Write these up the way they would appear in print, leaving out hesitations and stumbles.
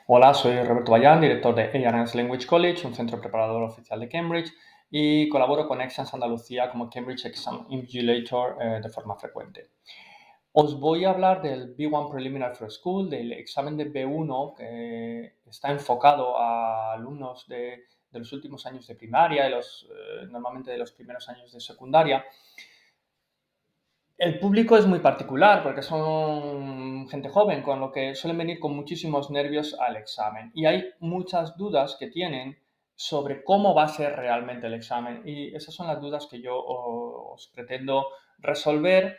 Hola, soy Roberto Bayán, director de A&S Language College, un centro preparador oficial de Cambridge, y colaboro con Exams Andalucía como Cambridge Exam Invigilator de forma frecuente. Os voy a hablar del B1 Preliminary for School, del examen de B1 que está enfocado a alumnos de los últimos años de primaria, normalmente de los primeros años de secundaria. El público es muy particular porque son gente joven, con lo que suelen venir con muchísimos nervios al examen. Y hay muchas dudas que tienen sobre cómo va a ser realmente el examen. Y esas son las dudas que yo os pretendo resolver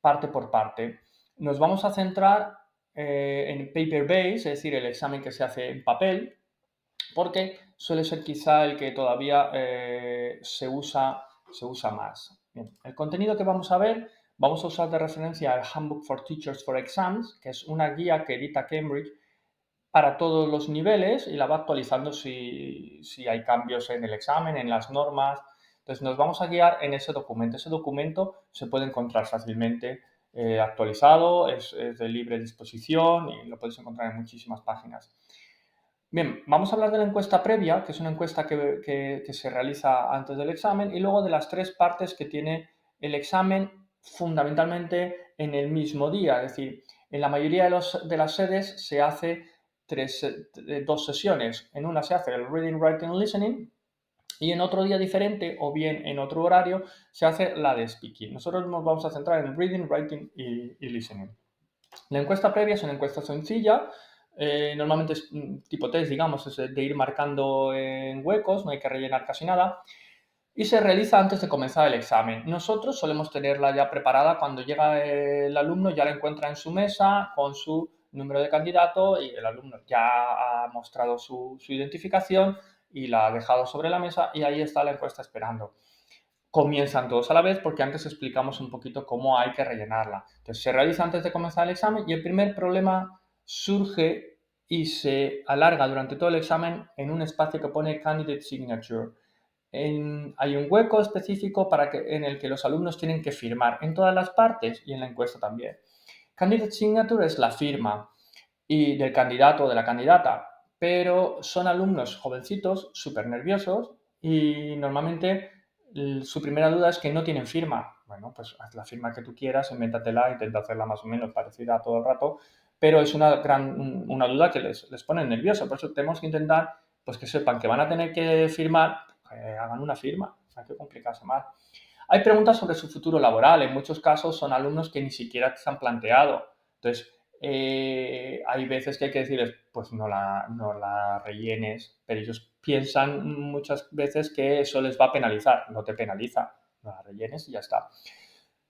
parte por parte. Nos vamos a centrar en paper base, es decir, el examen que se hace en papel, porque suele ser quizá el que todavía se usa más. Bien, el contenido que vamos a ver, vamos a usar de referencia el Handbook for Teachers for Exams, que es una guía que edita Cambridge para todos los niveles y la va actualizando si hay cambios en el examen, en las normas. Entonces nos vamos a guiar en ese documento. Ese documento se puede encontrar fácilmente actualizado, es de libre disposición y lo podéis encontrar en muchísimas páginas. Bien, vamos a hablar de la encuesta previa, que es una encuesta que se realiza antes del examen, y luego de las tres partes que tiene el examen fundamentalmente en el mismo día. Es decir, en la mayoría de las sedes se hace dos sesiones. En una se hace el reading, writing, listening, y en otro día diferente o bien en otro horario se hace la de speaking. Nosotros nos vamos a centrar en reading, writing y listening. La encuesta previa es una encuesta sencilla, normalmente es tipo test, digamos, es de ir marcando en huecos, no hay que rellenar casi nada, y se realiza antes de comenzar el examen. Nosotros solemos tenerla ya preparada cuando llega el alumno, ya la encuentra en su mesa con su número de candidato y el alumno ya ha mostrado su identificación y la ha dejado sobre la mesa y ahí está la encuesta esperando. Comienzan todos a la vez porque antes explicamos un poquito cómo hay que rellenarla. Entonces se realiza antes de comenzar el examen y el primer problema surge y se alarga durante todo el examen en un espacio que pone Candidate Signature. Hay un hueco específico en el que los alumnos tienen que firmar en todas las partes y en la encuesta también. Candidate Signature es la firma y del candidato o de la candidata, pero son alumnos jovencitos, súper nerviosos y normalmente su primera duda es que no tienen firma. Bueno, pues haz la firma que tú quieras, invéntatela, intenta hacerla más o menos parecida todo el rato, pero es una duda que les pone nervioso. Por eso tenemos que intentar pues, que sepan que van a tener que firmar, que hagan una firma, no hay que complicarse más. Hay preguntas sobre su futuro laboral. En muchos casos son alumnos que ni siquiera se han planteado. Entonces, hay veces que hay que decirles, pues no la rellenes, pero ellos piensan muchas veces que eso les va a penalizar. No te penaliza, no la rellenes y ya está.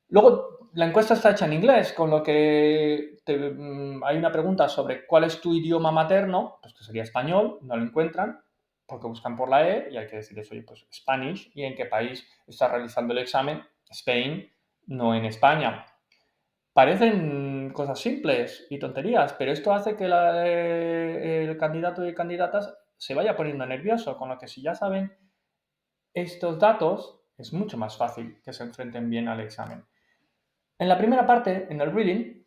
Luego, la encuesta está hecha en inglés, con lo que hay una pregunta sobre cuál es tu idioma materno, pues que sería español, no lo encuentran, porque buscan por la E y hay que decirles, oye, pues Spanish, y en qué país está realizando el examen, Spain, no en España. Parecen cosas simples y tonterías, pero esto hace que el candidato y candidatas se vaya poniendo nervioso, con lo que si ya saben estos datos, es mucho más fácil que se enfrenten bien al examen. En la primera parte, en el reading,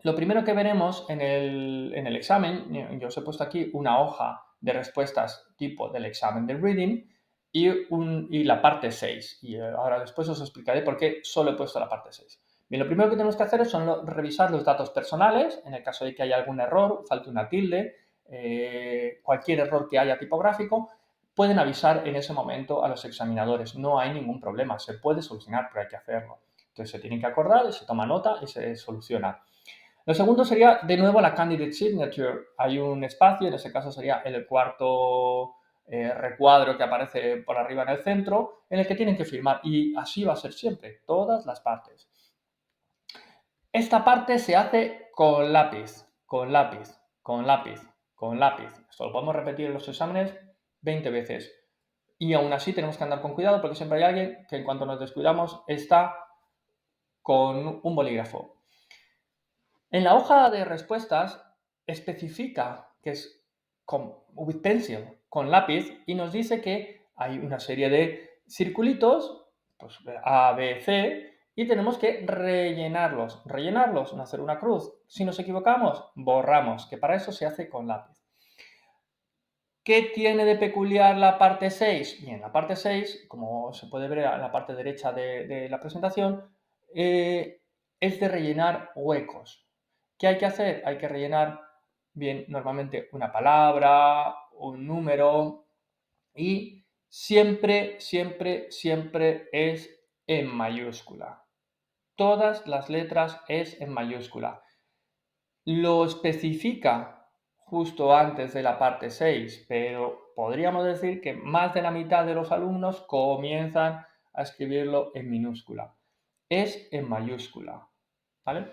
lo primero que veremos en el examen, yo os he puesto aquí una hoja de respuestas tipo del examen de reading y la parte 6. Y ahora después os explicaré por qué solo he puesto la parte 6. Bien, lo primero que tenemos que hacer es revisar los datos personales, en el caso de que haya algún error, falte una tilde, cualquier error que haya tipográfico, pueden avisar en ese momento a los examinadores. No hay ningún problema, se puede solucionar, pero hay que hacerlo. Entonces se tienen que acordar, se toma nota y se soluciona. Lo segundo sería, de nuevo, la candidate signature. Hay un espacio, en ese caso sería el cuarto recuadro que aparece por arriba en el centro, en el que tienen que firmar. Y así va a ser siempre, todas las partes. Esta parte se hace con lápiz, con lápiz, con lápiz, con lápiz. Esto lo podemos repetir en los exámenes 20 veces. Y aún así tenemos que andar con cuidado porque siempre hay alguien que en cuanto nos descuidamos está con un bolígrafo. En la hoja de respuestas especifica que es with pencil, con lápiz, y nos dice que hay una serie de circulitos, pues A, B, C, y tenemos que rellenarlos, no hacer una cruz. Si nos equivocamos, borramos, que para eso se hace con lápiz. ¿Qué tiene de peculiar la parte 6? Bien, la parte 6, como se puede ver en la parte derecha de la presentación, es de rellenar huecos. ¿Qué hay que hacer? Hay que rellenar, bien, normalmente una palabra, un número y siempre, siempre, siempre es en mayúscula. Todas las letras es en mayúscula. Lo especifica justo antes de la parte 6, pero podríamos decir que más de la mitad de los alumnos comienzan a escribirlo en minúscula. Es en mayúscula, ¿vale?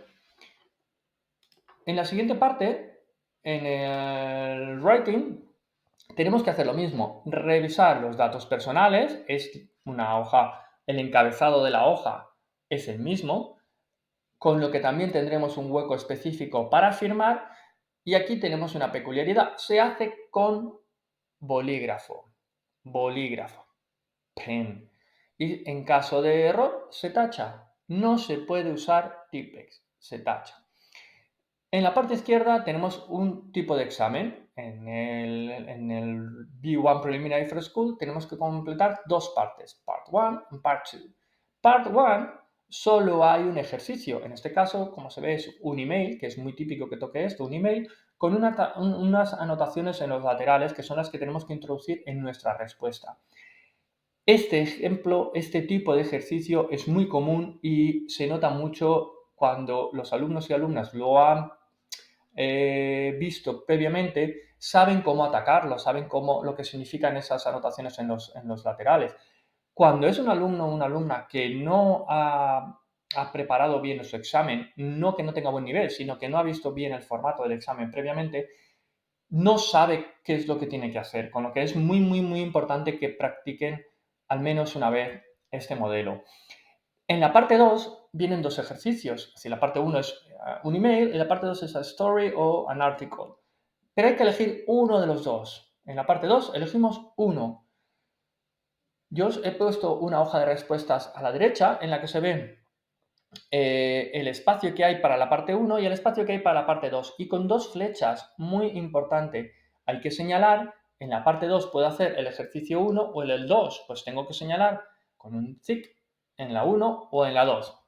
En la siguiente parte, en el writing, tenemos que hacer lo mismo, revisar los datos personales, es una hoja, el encabezado de la hoja es el mismo, con lo que también tendremos un hueco específico para firmar. Y aquí tenemos una peculiaridad. Se hace con bolígrafo. Bolígrafo. Pen. Y en caso de error, se tacha. No se puede usar Tipex. Se tacha. En la parte izquierda tenemos un tipo de examen. En el B1 Preliminary for School tenemos que completar dos partes, Part 1 y Part 2. Part 1 solo hay un ejercicio. En este caso, como se ve, es un email, que es muy típico que toque esto, un email, con unas anotaciones en los laterales que son las que tenemos que introducir en nuestra respuesta. Este ejemplo, este tipo de ejercicio es muy común y se nota mucho cuando los alumnos y alumnas lo han visto previamente, saben cómo atacarlo, saben lo que significan esas anotaciones en los laterales. Cuando es un alumno o una alumna que no ha preparado bien su examen, no que no tenga buen nivel, sino que no ha visto bien el formato del examen previamente, no sabe qué es lo que tiene que hacer, con lo que es muy, muy, muy importante que practiquen al menos una vez este modelo. En la parte 2 vienen dos ejercicios. Si la parte 1 es un email y la parte 2 es a story o an article. Pero hay que elegir uno de los dos. En la parte 2 elegimos uno. Yo os he puesto una hoja de respuestas a la derecha en la que se ve el espacio que hay para la parte 1 y el espacio que hay para la parte 2. Y con dos flechas, muy importante, hay que señalar, en la parte 2 puedo hacer el ejercicio 1 o el 2, pues tengo que señalar con un tic en la 1 o en la 2.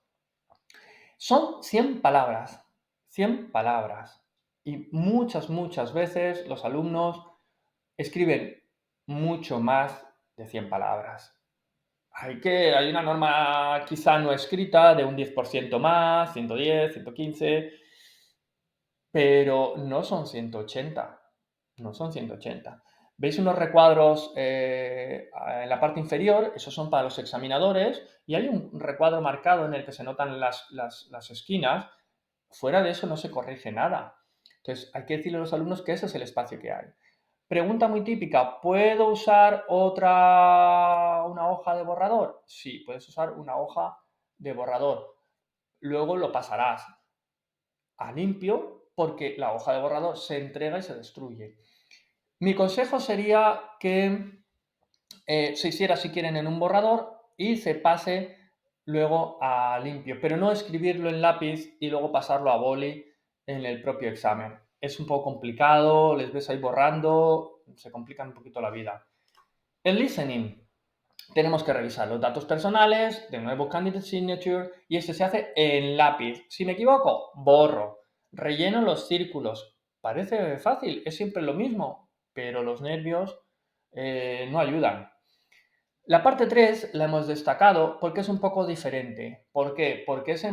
Son 100 palabras, 100 palabras. Y muchas, muchas veces los alumnos escriben mucho más de 100 palabras. Hay una norma quizá no escrita de un 10% más, 110, 115, pero no son 180. No son 180. ¿Veis unos recuadros en la parte inferior? Esos son para los examinadores y hay un recuadro marcado en el que se notan las esquinas. Fuera de eso no se corrige nada. Entonces hay que decirle a los alumnos que ese es el espacio que hay. Pregunta muy típica, ¿puedo usar una hoja de borrador? Sí, puedes usar una hoja de borrador. Luego lo pasarás a limpio porque la hoja de borrador se entrega y se destruye. Mi consejo sería que se hiciera, si quieren, en un borrador y se pase luego a limpio, pero no escribirlo en lápiz y luego pasarlo a boli en el propio examen. Es un poco complicado, les ves ahí borrando, se complica un poquito la vida. El listening. Tenemos que revisar los datos personales, de nuevo candidate signature, y este se hace en lápiz. Si me equivoco, borro. Relleno los círculos. Parece fácil, es siempre lo mismo, pero los nervios no ayudan. La parte 3 la hemos destacado porque es un poco diferente. ¿Por qué? Porque se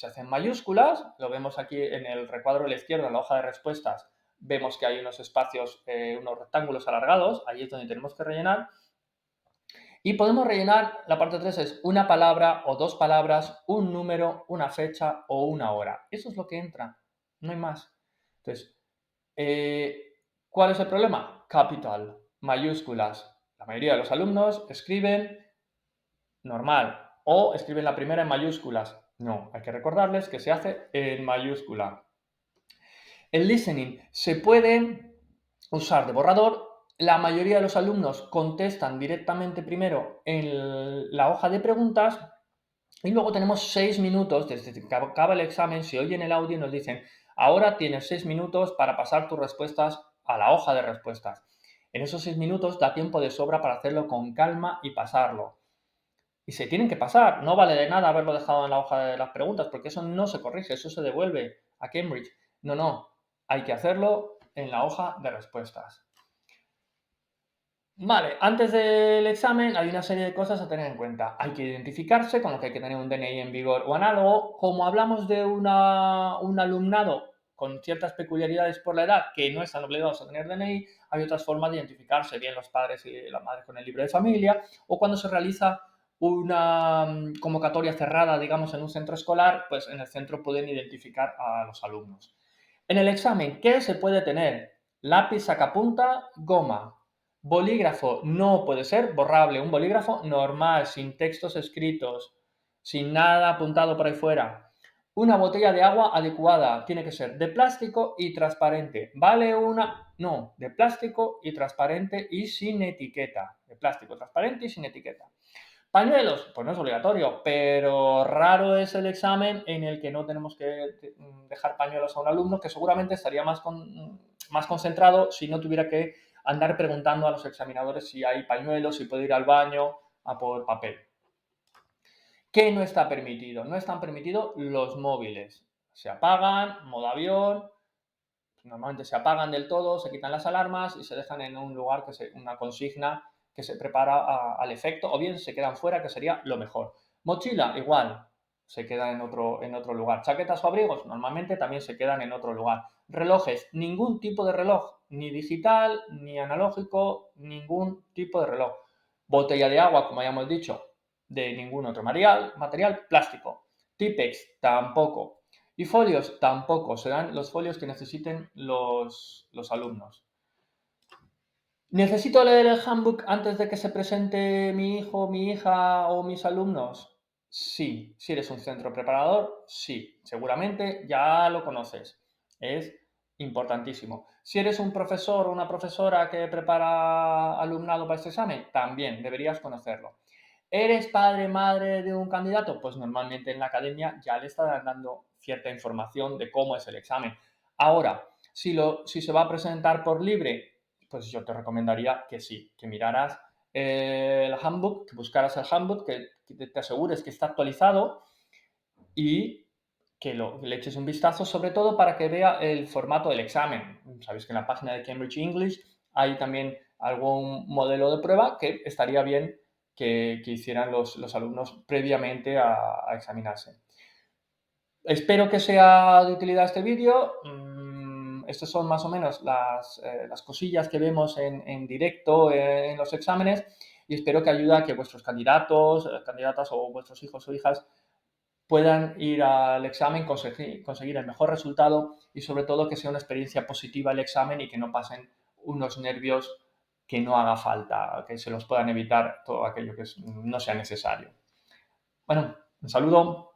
hace en mayúsculas, lo vemos aquí en el recuadro de la izquierda, en la hoja de respuestas, vemos que hay unos espacios, unos rectángulos alargados, ahí es donde tenemos que rellenar. Y podemos rellenar, la parte 3 es una palabra o dos palabras, un número, una fecha o una hora. Eso es lo que entra, no hay más. Entonces, ¿cuál es el problema? Capital, mayúsculas. La mayoría de los alumnos escriben normal o escriben la primera en mayúsculas. No, hay que recordarles que se hace en mayúscula. El listening se puede usar de borrador. La mayoría de los alumnos contestan directamente primero en la hoja de preguntas y luego tenemos 6 minutos desde que acaba el examen. Si oyen el audio nos dicen, ahora tienes 6 minutos para pasar tus respuestas a la hoja de respuestas. En esos 6 minutos da tiempo de sobra para hacerlo con calma y pasarlo. Y se tienen que pasar, no vale de nada haberlo dejado en la hoja de las preguntas, porque eso no se corrige, eso se devuelve a Cambridge. No, no, hay que hacerlo en la hoja de respuestas. Vale, antes del examen hay una serie de cosas a tener en cuenta. Hay que identificarse, con lo que hay que tener un DNI en vigor o análogo. Como hablamos de un alumnado con ciertas peculiaridades por la edad que no están obligados a tener DNI, hay otras formas de identificarse, bien los padres y las madres con el libro de familia, o cuando se realiza una convocatoria cerrada, digamos, en un centro escolar, pues en el centro pueden identificar a los alumnos. En el examen, ¿qué se puede tener? Lápiz, sacapunta, goma. Bolígrafo no puede ser borrable, un bolígrafo normal, sin textos escritos, sin nada apuntado por ahí fuera. Una botella de agua adecuada tiene que ser de plástico y transparente. ¿Vale una? No, de plástico y transparente y sin etiqueta. De plástico transparente y sin etiqueta. Pañuelos, pues no es obligatorio, pero raro es el examen en el que no tenemos que dejar pañuelos a un alumno, que seguramente estaría más concentrado si no tuviera que andar preguntando a los examinadores si hay pañuelos, si puede ir al baño a por papel. ¿Qué no está permitido? No están permitidos los móviles. Se apagan, modo avión, normalmente se apagan del todo, se quitan las alarmas y se dejan en un lugar, una consigna que se prepara al efecto, o bien se quedan fuera, que sería lo mejor. Mochila, igual, se queda en otro lugar. Chaquetas o abrigos, normalmente también se quedan en otro lugar. Relojes, ningún tipo de reloj, ni digital, ni analógico, ningún tipo de reloj. Botella de agua, como ya hemos dicho, de ningún otro material plástico. Tipex, tampoco. Y folios, tampoco. Serán los folios que necesiten los alumnos. ¿Necesito leer el handbook antes de que se presente mi hijo, mi hija o mis alumnos? Sí. Si eres un centro preparador, sí. Seguramente ya lo conoces. Es importantísimo. Si eres un profesor o una profesora que prepara alumnado para este examen, también deberías conocerlo. ¿Eres padre, madre de un candidato? Pues normalmente en la academia ya le estarán dando cierta información de cómo es el examen. Ahora, si se va a presentar por libre, pues yo te recomendaría que sí, que miraras el handbook, que buscaras el handbook, que te asegures que está actualizado y que le eches un vistazo, sobre todo para que vea el formato del examen. Sabéis que en la página de Cambridge English hay también algún modelo de prueba que estaría bien que hicieran los alumnos previamente a examinarse. Espero que sea de utilidad este vídeo. Estas son más o menos las cosillas que vemos en directo en los exámenes y espero que ayude a que vuestros candidatos, candidatas o vuestros hijos o hijas puedan ir al examen, conseguir el mejor resultado y sobre todo que sea una experiencia positiva el examen y que no pasen unos nervios que no haga falta, que se los puedan evitar todo aquello que no sea necesario. Bueno, un saludo.